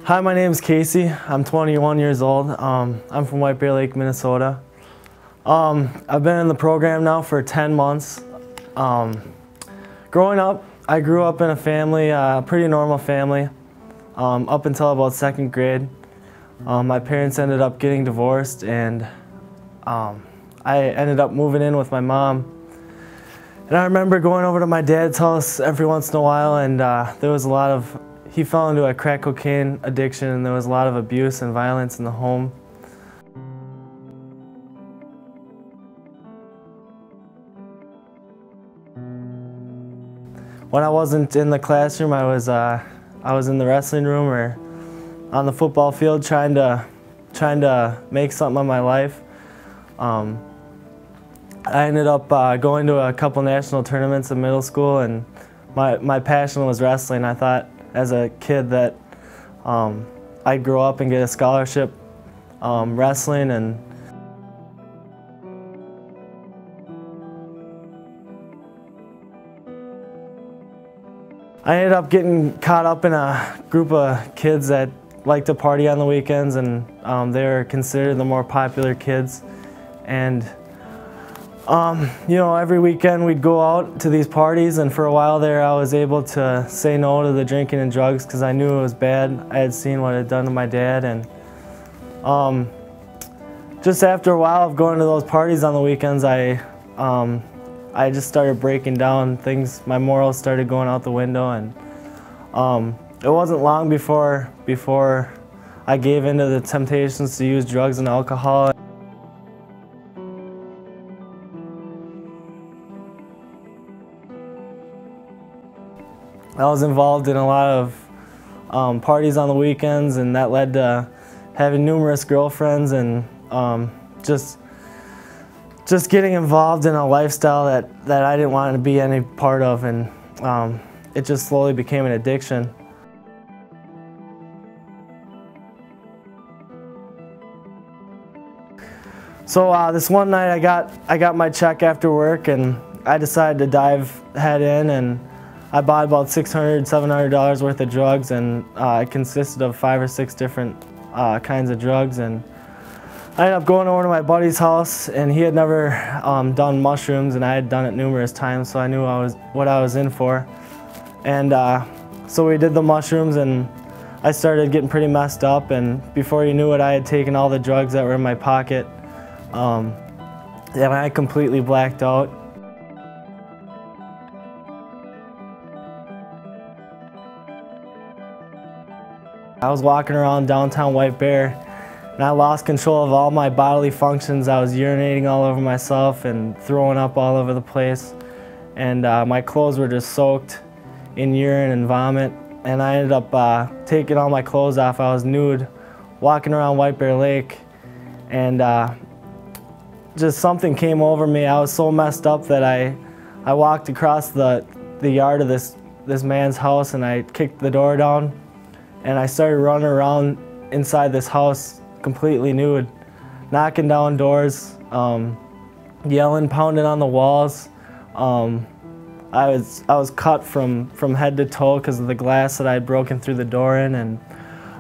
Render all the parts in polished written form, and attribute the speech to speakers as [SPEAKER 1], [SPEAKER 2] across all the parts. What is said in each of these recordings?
[SPEAKER 1] Hi, my name is Casey. I'm 21 years old. I'm from White Bear Lake, Minnesota. I've been in the program now for 10 months. Growing up, I grew up in a family, a pretty normal family, up until about 2nd grade. My parents ended up getting divorced, and I ended up moving in with my mom. And I remember going over to my dad's house every once in a while, and he fell into a crack cocaine addiction, and there was a lot of abuse and violence in the home. When I wasn't in the classroom, I was in the wrestling room or on the football field trying to make something of my life. I ended up going to a couple national tournaments in middle school, and my passion was wrestling. I thought as a kid that I'd grow up and get a scholarship wrestling, and I ended up getting caught up in a group of kids that like to party on the weekends, and they were considered the more popular kids. And you know, every weekend we'd go out to these parties, and for a while there I was able to say no to the drinking and drugs because I knew it was bad. I had seen what it had done to my dad, and just after a while of going to those parties on the weekends, I just started breaking down. My morals started going out the window, and it wasn't long before I gave into the temptations to use drugs and alcohol. I was involved in a lot of parties on the weekends, and that led to having numerous girlfriends, and just getting involved in a lifestyle that I didn't want to be any part of, and it just slowly became an addiction. So this one night I got my check after work, and I decided to dive head in, and I bought about $600, $700 worth of drugs, and it consisted of 5 or 6 different kinds of drugs. And I ended up going over to my buddy's house, and he had never done mushrooms, and I had done it numerous times, so I knew what I was in for. And so we did the mushrooms, and I started getting pretty messed up, and before you knew it, I had taken all the drugs that were in my pocket, and I completely blacked out. I was walking around downtown White Bear, and I lost control of all my bodily functions. I was urinating all over myself and throwing up all over the place, and my clothes were just soaked in urine and vomit. And I ended up taking all my clothes off. I was nude, walking around White Bear Lake, and just something came over me. I was so messed up that I walked across the yard of this man's house, and I kicked the door down. And I started running around inside this house completely nude, knocking down doors, yelling, pounding on the walls. I was cut from head to toe because of the glass that I had broken through the door in. And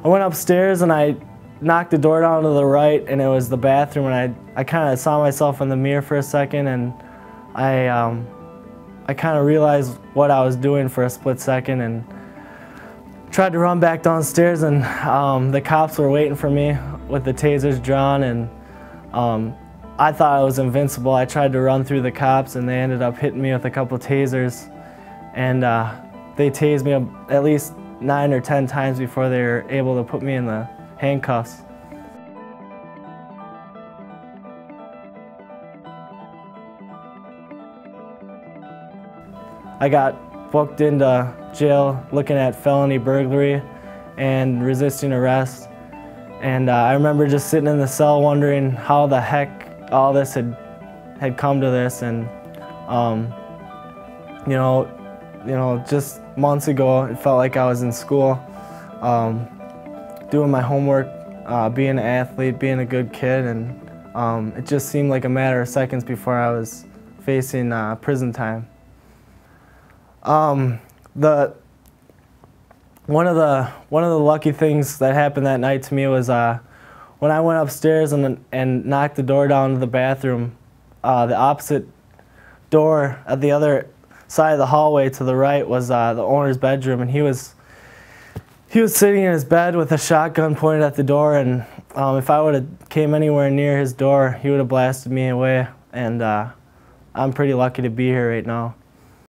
[SPEAKER 1] I went upstairs, and I knocked the door down to the right, and it was the bathroom. And I kind of saw myself in the mirror for a second, and I kind of realized what I was doing for a split second, and tried to run back downstairs, and the cops were waiting for me with the tasers drawn, and I thought I was invincible. I tried to run through the cops, and they ended up hitting me with a couple tasers, and they tased me at least 9 or 10 times before they were able to put me in the handcuffs. I got booked into jail looking at felony burglary and resisting arrest. And I remember just sitting in the cell wondering how the heck all this had come to this. And you know, just months ago it felt like I was in school, doing my homework, being an athlete, being a good kid, and it just seemed like a matter of seconds before I was facing prison time. one of the lucky things that happened that night to me was when I went upstairs and knocked the door down to the bathroom. The opposite door at the other side of the hallway to the right was the owner's bedroom, and he was sitting in his bed with a shotgun pointed at the door, and if I would have came anywhere near his door, he would have blasted me away. And I'm pretty lucky to be here right now.